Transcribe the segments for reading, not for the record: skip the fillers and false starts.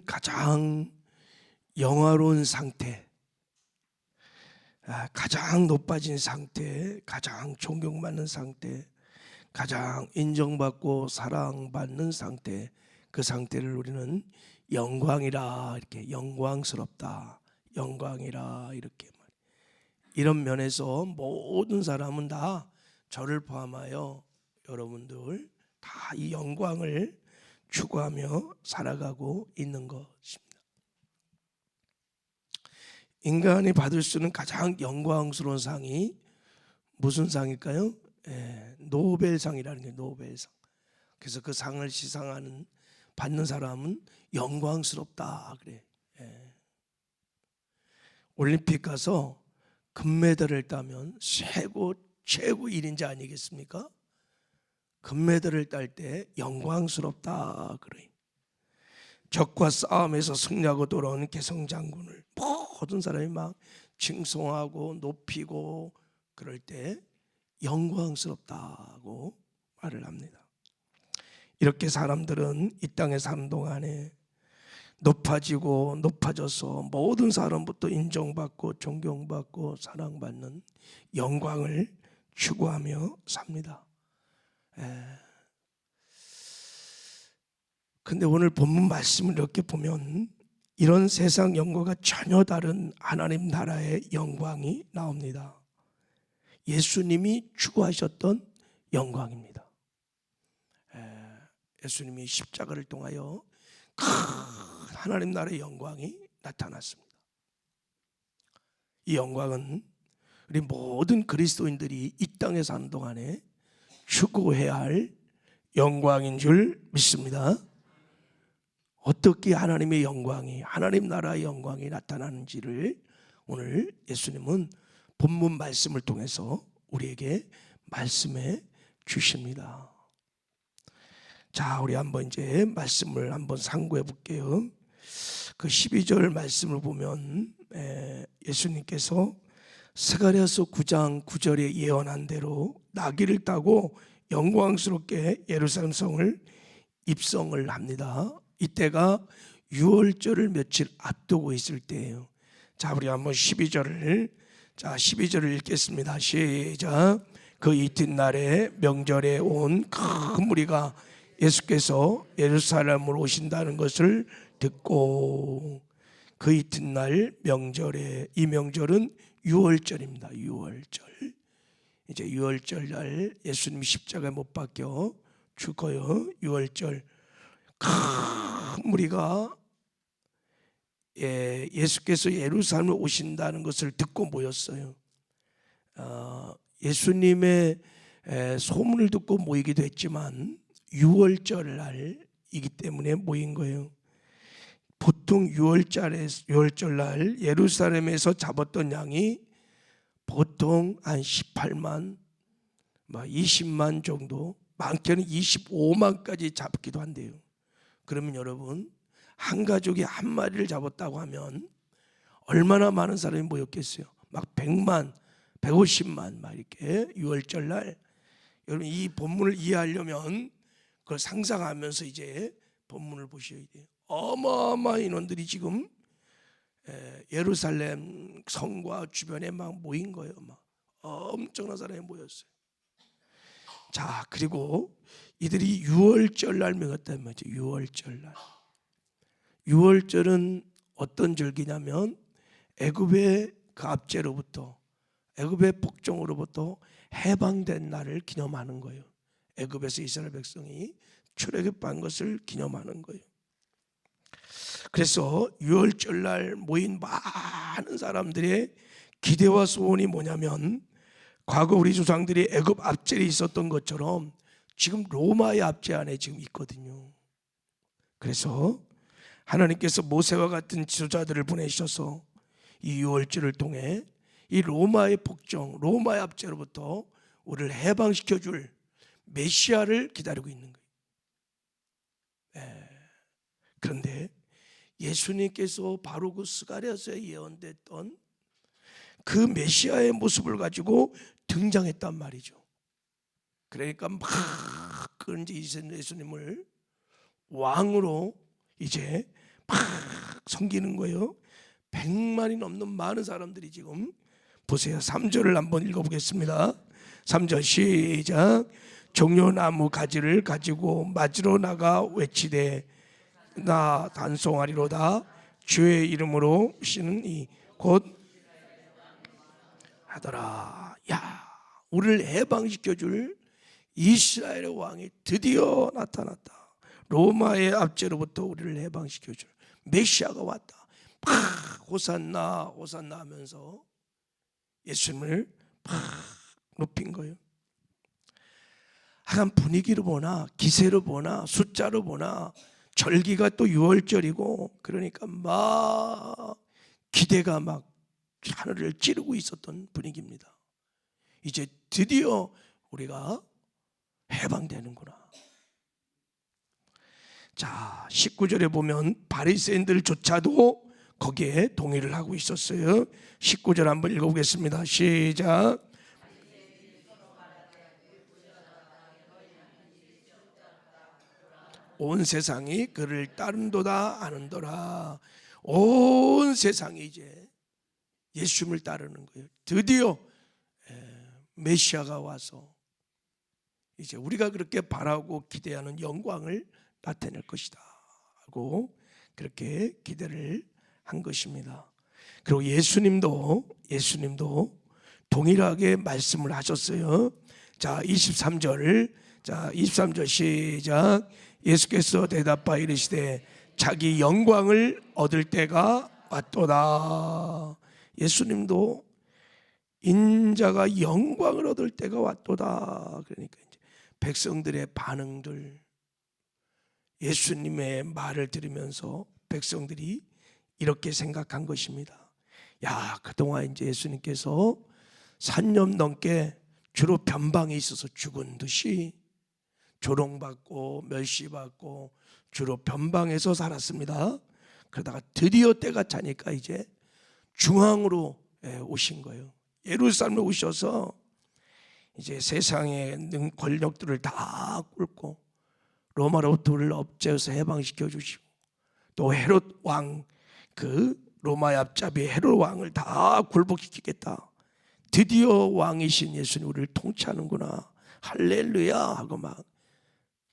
가장 영화로운 상태, 가장 높아진 상태, 가장 존경받는 상태, 가장 인정받고 사랑받는 상태, 그 상태를 우리는 영광이라, 이렇게 영광스럽다, 영광이라, 이렇게 이런 면에서 모든 사람은 다 저를 포함하여 여러분들 다 이 영광을 추구하며 살아가고 있는 것입니다. 인간이 받을 수 있는 가장 영광스러운 상이 무슨 상일까요? 노벨상이라는 게 노벨상. 그래서 그 상을 시상하는 받는 사람은 영광스럽다 그래. 올림픽 가서 금메달을 따면 최고 일인자 아니겠습니까? 금메달을 딸 때 영광스럽다 그래. 적과 싸움에서 승리하고 돌아오는 개성장군을 모든 사람이 막 칭송하고 높이고 그럴 때 영광스럽다고 말을 합니다. 이렇게 사람들은 이 땅에 사는 동안에 높아지고 높아져서 모든 사람부터 인정받고 존경받고 사랑받는 영광을 추구하며 삽니다. 근데 오늘 본문 말씀을 이렇게 보면 이런 세상 영광과 전혀 다른 하나님 나라의 영광이 나옵니다. 예수님이 추구하셨던 영광입니다. 예수님이 십자가를 통하여 큰 하나님 나라의 영광이 나타났습니다. 이 영광은 우리 모든 그리스도인들이 이 땅에 사는 동안에 추구해야 할 영광인 줄 믿습니다. 어떻게 하나님의 영광이, 하나님 나라의 영광이 나타나는지를 오늘 예수님은 본문 말씀을 통해서 우리에게 말씀해 주십니다. 자, 우리 한번 이제 말씀을 한번 상고해 볼게요. 그 12절 말씀을 보면 예수님께서 스가랴서 9장 9절에 예언한 대로 나귀를 타고 영광스럽게 예루살렘 성을 입성을 합니다. 이때가 유월절을 며칠 앞두고 있을 때예요. 자, 우리 한번 12절을 읽겠습니다. 시작. 그 이튿날에 명절에 온 큰 무리가 예수께서 예루살렘으로 오신다는 것을 듣고, 그 이튿날 명절에, 이 명절은 유월절입니다. 유월절. 이제 유월절 날 예수님이 십자가에 못 박혀 죽어요. 유월절 큰 무리가 예수께서 예루살렘에 오신다는 것을 듣고 모였어요. 예수님의 소문을 듣고 모이기도 했지만 유월절 날이기 때문에 모인 거예요. 보통 유월절 날 예루살렘에서 잡았던 양이 보통 한 18만, 20만 정도, 많게는 25만까지 잡기도 한대요. 그러면 여러분, 한 가족이 한 마리를 잡았다고 하면 얼마나 많은 사람이 모였겠어요? 막 100만, 150만 막 이렇게 유월절 날. 여러분, 이 본문을 이해하려면 그걸 상상하면서 이제 본문을 보셔야 돼요. 어마어마한 인원들이 지금 예루살렘 성과 주변에 막 모인 거예요. 막 엄청난 사람이 모였어요. 자, 그리고 이들이 유월절 날 명했단 말이죠. 유월절 날. 유월절은 어떤 절기냐면 애굽의 그 압제로부터, 애굽의 복종으로부터 해방된 날을 기념하는 거예요. 애굽에서 이스라엘 백성이 출애굽한 것을 기념하는 거예요. 그래서 유월절 날 모인 많은 사람들의 기대와 소원이 뭐냐면, 과거 우리 조상들이 애굽 압제에 있었던 것처럼 지금 로마의 압제 안에 지금 있거든요. 그래서 하나님께서 모세와 같은 지도자들을 보내셔서 이 유월절을 통해 이 로마의 복종, 로마의 압제로부터 우리를 해방시켜 줄 메시아를 기다리고 있는 거예요. 그런데 예수님께서 바로 그 스가랴서에 예언됐던 그 메시아의 모습을 가지고 등장했단 말이죠. 그러니까 막 예수님을 왕으로 이제 막 섬기는 거예요. 100만이 넘는 많은 사람들이 지금 보세요. 3절을 한번 읽어보겠습니다. 3절 시작. 종려나무 가지를 가지고 맞으러 나가 외치되 나 단송하리로다. 주의 이름으로 시는 이 곧 하더라. 야, 우리를 해방시켜줄 이스라엘의 왕이 드디어 나타났다. 로마의 압제로부터 우리를 해방시켜줄 메시아가 왔다. 팍 호산나 호산나 하면서 예수님을 팍 높인 거예요. 하여간 분위기로 보나 기세로 보나 숫자로 보나 절기가 또 6월절이고 그러니까 막 기대가 막 하늘을 찌르고 있었던 분위기입니다. 이제 드디어 우리가 해방되는구나. 자, 19절에 보면 바리새인들조차도 거기에 동의를 하고 있었어요. 19절 한번 읽어보겠습니다. 시작. 온 세상이 그를 따른도다 아는도라. 온 세상이 이제 예수님을 따르는 거예요. 드디어 메시아가 와서 이제 우리가 그렇게 바라고 기대하는 영광을 나타낼 것이다 하고 그렇게 기대를 한 것입니다. 그리고 예수님도 동일하게 말씀을 하셨어요. 자, 23절 시작. 예수께서 대답하여 이르시되 자기 영광을 얻을 때가 왔도다. 예수님도 인자가 영광을 얻을 때가 왔도다. 그러니까 이제 백성들의 반응들, 예수님의 말을 들으면서 백성들이 이렇게 생각한 것입니다. 야, 그동안 이제 예수님께서 3년 넘게 주로 변방에 있어서 죽은 듯이 조롱받고 멸시받고 주로 변방에서 살았습니다. 그러다가 드디어 때가 차니까 이제 중앙으로 오신 거예요. 예루살렘에 오셔서 이제 세상의 권력들을 다 꿇고 로마로부터 우리를 업제해서 해방시켜 주시고 또 헤롯 왕, 그 로마의 앞잡이 헤롯 왕을 다 굴복시키겠다. 드디어 왕이신 예수님 우리를 통치하는구나. 할렐루야 하고 막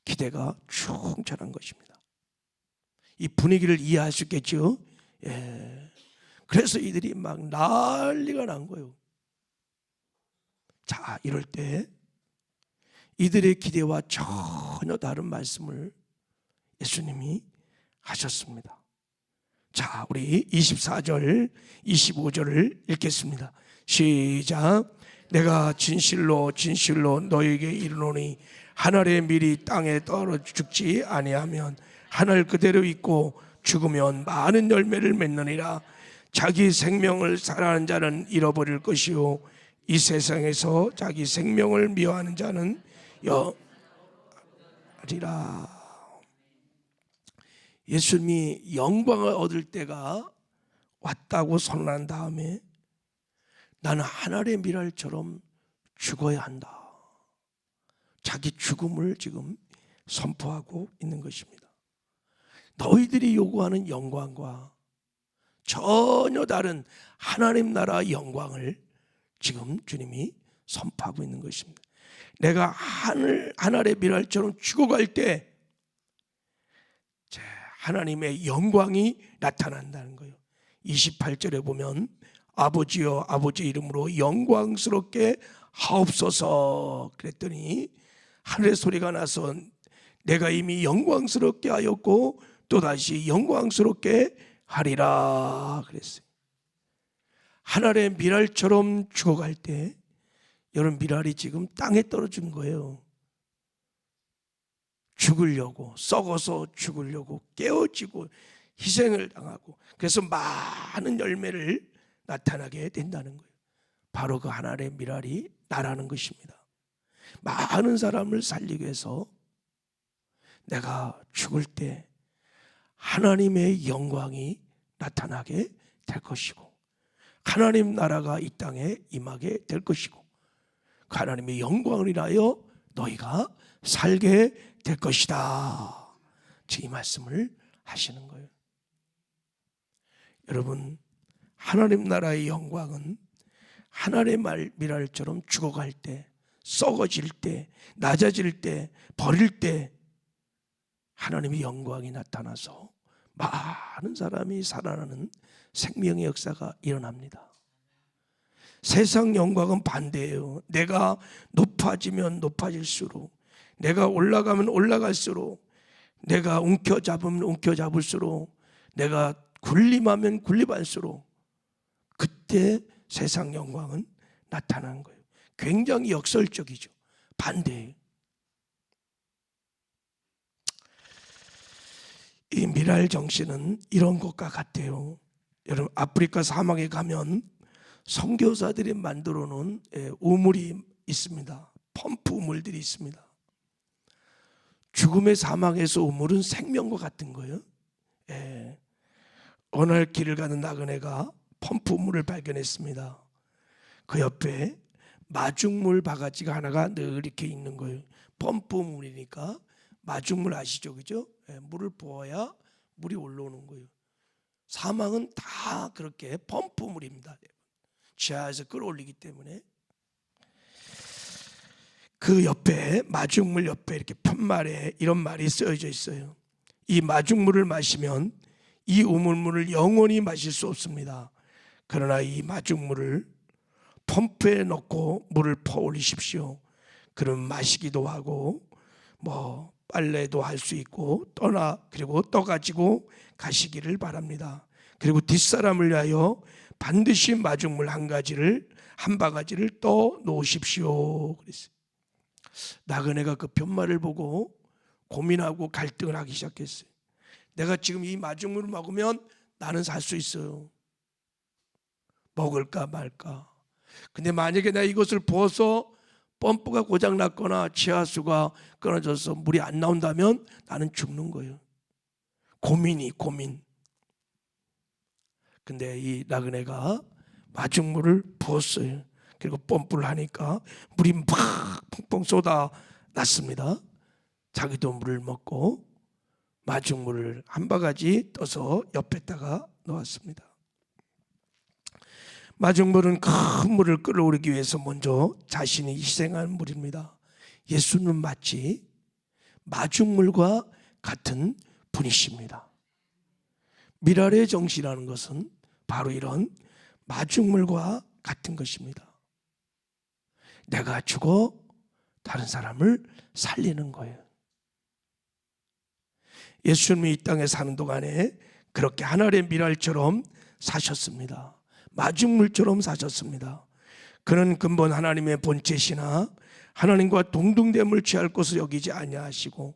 기대가 충천한 것입니다. 이 분위기를 이해할 수 있겠죠? 예. 그래서 이들이 막 난리가 난 거예요. 자, 이럴 때 이들의 기대와 전혀 다른 말씀을 예수님이 하셨습니다. 자, 우리 24절, 25절을 읽겠습니다. 시작. 내가 진실로 진실로 너에게 이르노니 하늘의 밀이 땅에 떨어져 죽지 아니하면 하늘 그대로 있고 죽으면 많은 열매를 맺느니라. 자기 생명을 사랑하는 자는 잃어버릴 것이요 이 세상에서 자기 생명을 미워하는 자는 영하리라. 예수님이 영광을 얻을 때가 왔다고 선언한 다음에 나는 하늘의 밀알처럼 죽어야 한다. 자기 죽음을 지금 선포하고 있는 것입니다. 너희들이 요구하는 영광과 전혀 다른 하나님 나라 영광을 지금 주님이 선포하고 있는 것입니다. 내가 하늘의 밀알처럼 죽어갈 때 하나님의 영광이 나타난다는 거예요. 28절에 보면 아버지여 아버지 이름으로 영광스럽게 하옵소서 그랬더니 하늘의 소리가 나서 내가 이미 영광스럽게 하였고 또다시 영광스럽게 하리라 그랬어요. 하늘의 밀알처럼 죽어갈 때 여러분 밀알이 지금 땅에 떨어진 거예요. 죽으려고 썩어서 죽으려고 깨어지고 희생을 당하고 그래서 많은 열매를 나타나게 된다는 거예요. 바로 그 하늘의 밀알이 나라는 것입니다. 많은 사람을 살리기 위해서 내가 죽을 때 하나님의 영광이 나타나게 될 것이고 하나님 나라가 이 땅에 임하게 될 것이고 그 하나님의 영광을 인하여 너희가 살게 될 것이다. 이 말씀을 하시는 거예요. 여러분, 하나님 나라의 영광은 하나님의 미랄처럼 죽어갈 때, 썩어질 때, 낮아질 때, 버릴 때 하나님의 영광이 나타나서 많은 사람이 살아나는 생명의 역사가 일어납니다. 세상 영광은 반대예요. 내가 높아지면 높아질수록, 내가 올라가면 올라갈수록, 내가 움켜잡으면 움켜잡을수록, 내가 군림하면 군림할수록 그때 세상 영광은 나타나는 거예요. 굉장히 역설적이죠. 반대예요. 이 미랄 정신은 이런 것과 같아요. 여러분, 아프리카 사막에 가면 선교사들이 만들어 놓은 우물이 있습니다. 펌프 우물들이 있습니다. 죽음의 사막에서 우물은 생명과 같은 거예요. 어느 날 길을 가는 나그네가 펌프 우물을 발견했습니다. 그 옆에 마중물 바가지가 하나가 늘 이렇게 있는 거예요. 펌프 우물이니까 마중물 아시죠? 그죠? 물을 부어야 물이 올라오는 거예요. 사막은 다 그렇게 펌프 우물입니다. 지하에서 끌어올리기 때문에. 그 옆에, 마중물 옆에 이렇게 편말에 이런 말이 쓰여져 있어요. 이 마중물을 마시면 이 우물물을 영원히 마실 수 없습니다. 그러나 이 마중물을 펌프에 넣고 물을 퍼올리십시오. 그럼 마시기도 하고 빨래도 할 수 있고 그리고 떠가지고 가시기를 바랍니다. 그리고 뒷사람을 위하여 반드시 마중물 한 바가지를 떠 놓으십시오. 그랬어요. 나그네가 그 편말을 보고 고민하고 갈등을 하기 시작했어요. 내가 지금 이 마중물을 먹으면 나는 살 수 있어요. 먹을까 말까. 근데 만약에 내가 이것을 부어서 펌프가 고장났거나 지하수가 끊어져서 물이 안 나온다면 나는 죽는 거예요. 고민. 근데 이 나그네가 마중물을 부었어요. 그리고 펌프를 하니까 물이 막 펑펑 쏟아났습니다. 자기도 물을 먹고 마중물을 한 바가지 떠서 옆에다가 놓았습니다. 마중물은 큰 물을 끌어오르기 위해서 먼저 자신이 희생한 물입니다. 예수는 마치 마중물과 같은 분이십니다. 미랄의 정신이라는 것은 바로 이런 마중물과 같은 것입니다. 내가 죽어 다른 사람을 살리는 거예요. 예수님이 이 땅에 사는 동안에 그렇게 하늘의 미랄처럼 사셨습니다. 마중물처럼 사셨습니다. 그는 근본 하나님의 본체시나 하나님과 동등됨을 취할 것을 여기지 아니하시고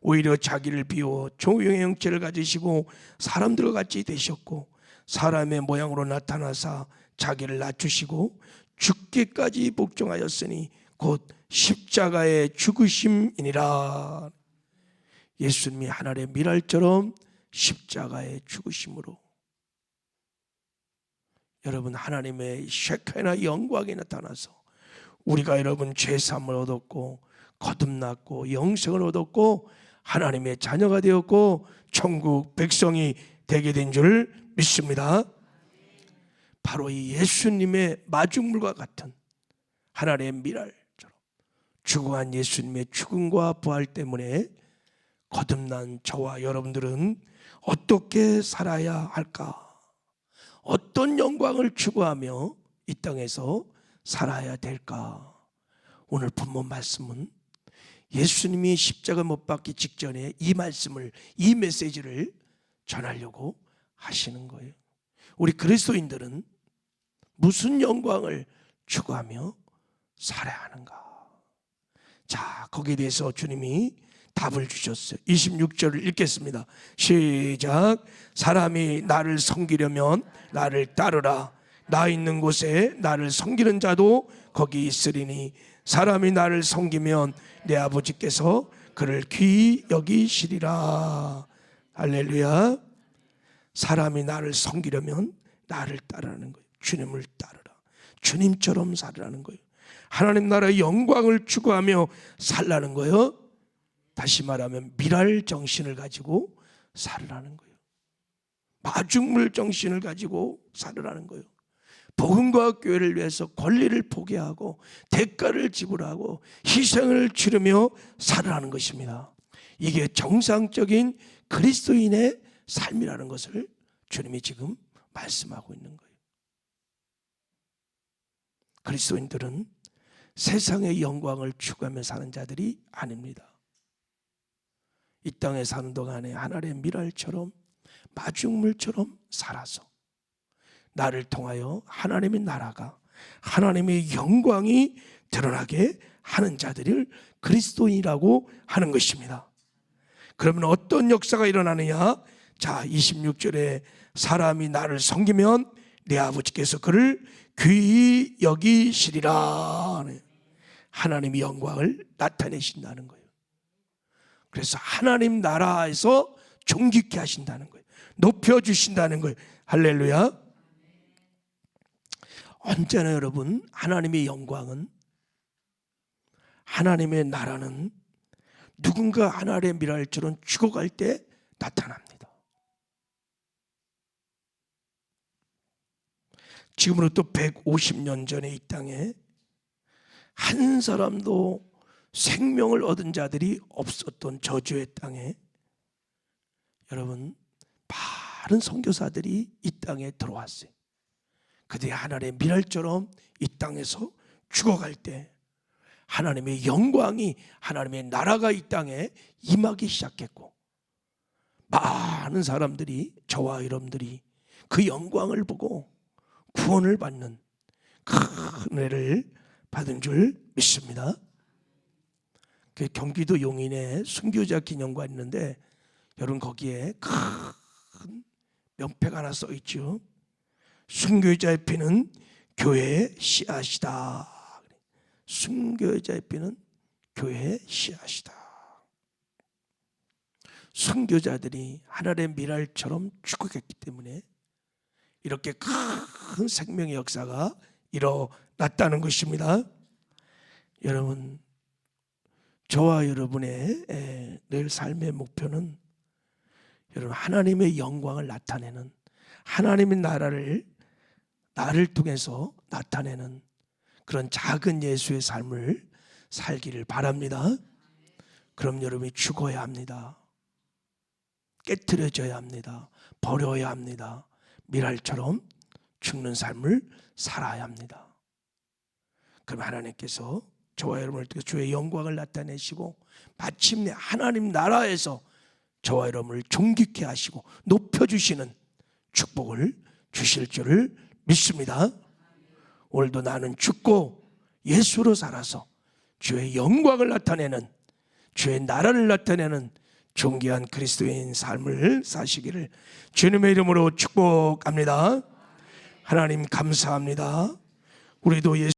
오히려 자기를 비워 종의 형체를 가지시고 사람들과 같이 되셨고 사람의 모양으로 나타나사 자기를 낮추시고 죽기까지 복종하였으니 곧 십자가의 죽으심이니라. 예수님이 하늘의 미랄처럼 십자가의 죽으심으로 여러분 하나님의 쉐케나 영광이 나타나서 우리가 여러분 죄사함을 얻었고 거듭났고 영생을 얻었고 하나님의 자녀가 되었고 천국 백성이 되게 된 줄 믿습니다. 바로 이 예수님의 마중물과 같은 하늘의 미랄처럼 죽어간 예수님의 죽음과 부활 때문에 거듭난 저와 여러분들은 어떻게 살아야 할까? 어떤 영광을 추구하며 이 땅에서 살아야 될까? 오늘 본문 말씀은 예수님이 십자가 못 박기 직전에 이 말씀을, 이 메시지를 전하려고 하시는 거예요. 우리 그리스도인들은 무슨 영광을 추구하며 살아야 하는가? 자, 거기에 대해서 주님이 답을 주셨어요. 26절을 읽겠습니다. 시작. 사람이 나를 섬기려면 나를 따르라. 나 있는 곳에 나를 섬기는 자도 거기 있으리니 사람이 나를 섬기면 내 아버지께서 그를 귀히 여기시리라. 할렐루야. 사람이 나를 섬기려면 나를 따르라는 거예요. 주님을 따르라. 주님처럼 살으라는 거예요. 하나님 나라의 영광을 추구하며 살라는 거예요. 다시 말하면 미랄 정신을 가지고 살으라는 거예요. 마중물 정신을 가지고 살으라는 거예요. 복음과 교회를 위해서 권리를 포기하고 대가를 지불하고 희생을 치르며 살으라는 것입니다. 이게 정상적인 그리스도인의 삶이라는 것을 주님이 지금 말씀하고 있는 거예요. 그리스도인들은 세상의 영광을 추구하며 사는 자들이 아닙니다. 이 땅에 사는 동안에 하나님의 미랄처럼 마중물처럼 살아서 나를 통하여 하나님의 나라가, 하나님의 영광이 드러나게 하는 자들을 그리스도인이라고 하는 것입니다. 그러면 어떤 역사가 일어나느냐? 자, 26절에 사람이 나를 섬기면 내 아버지께서 그를 귀히 여기시리라. 하나님의 영광을 나타내신다는 거예요. 그래서 하나님 나라에서 존귀케 하신다는 거예요. 높여주신다는 거예요. 할렐루야. 언제나 여러분, 하나님의 영광은, 하나님의 나라는 누군가 하나님의 미랄처럼 죽어갈 때 나타납니다. 지금으로부터 150년 전에 이 땅에 한 사람도 생명을 얻은 자들이 없었던 저주의 땅에 여러분, 많은 선교사들이 이 땅에 들어왔어요. 그들이 하나님의 미랄처럼 이 땅에서 죽어갈 때 하나님의 영광이, 하나님의 나라가 이 땅에 임하기 시작했고, 많은 사람들이, 저와 여러분들이 그 영광을 보고 구원을 받는 큰 은혜를 받은 줄 믿습니다. 그 경기도 용인에 순교자 기념관 있는데 여러분, 거기에 큰 명패가 하나 써 있죠. 순교자의 피는 교회의 씨앗이다. 순교자의 피는 교회의 씨앗이다. 순교자들이 하나님의 미랄처럼 축복했기 때문에 이렇게 큰 생명의 역사가 일어났다는 것입니다. 여러분, 저와 여러분의 늘 삶의 목표는 여러분, 하나님의 영광을 나타내는, 하나님의 나를 통해서 나타내는 그런 작은 예수의 삶을 살기를 바랍니다. 그럼 여러분이 죽어야 합니다. 깨트려져야 합니다. 버려야 합니다. 미랄처럼 죽는 삶을 살아야 합니다. 그럼 하나님께서 저와 여러분을 통해 주의 영광을 나타내시고 마침내 하나님 나라에서 저와 여러분을 존귀케 하시고 높여주시는 축복을 주실 줄을 믿습니다. 오늘도 나는 죽고 예수로 살아서 주의 영광을 나타내는, 주의 나라를 나타내는 존귀한 그리스도인 삶을 사시기를 주님의 이름으로 축복합니다. 하나님 감사합니다. 우리도 예수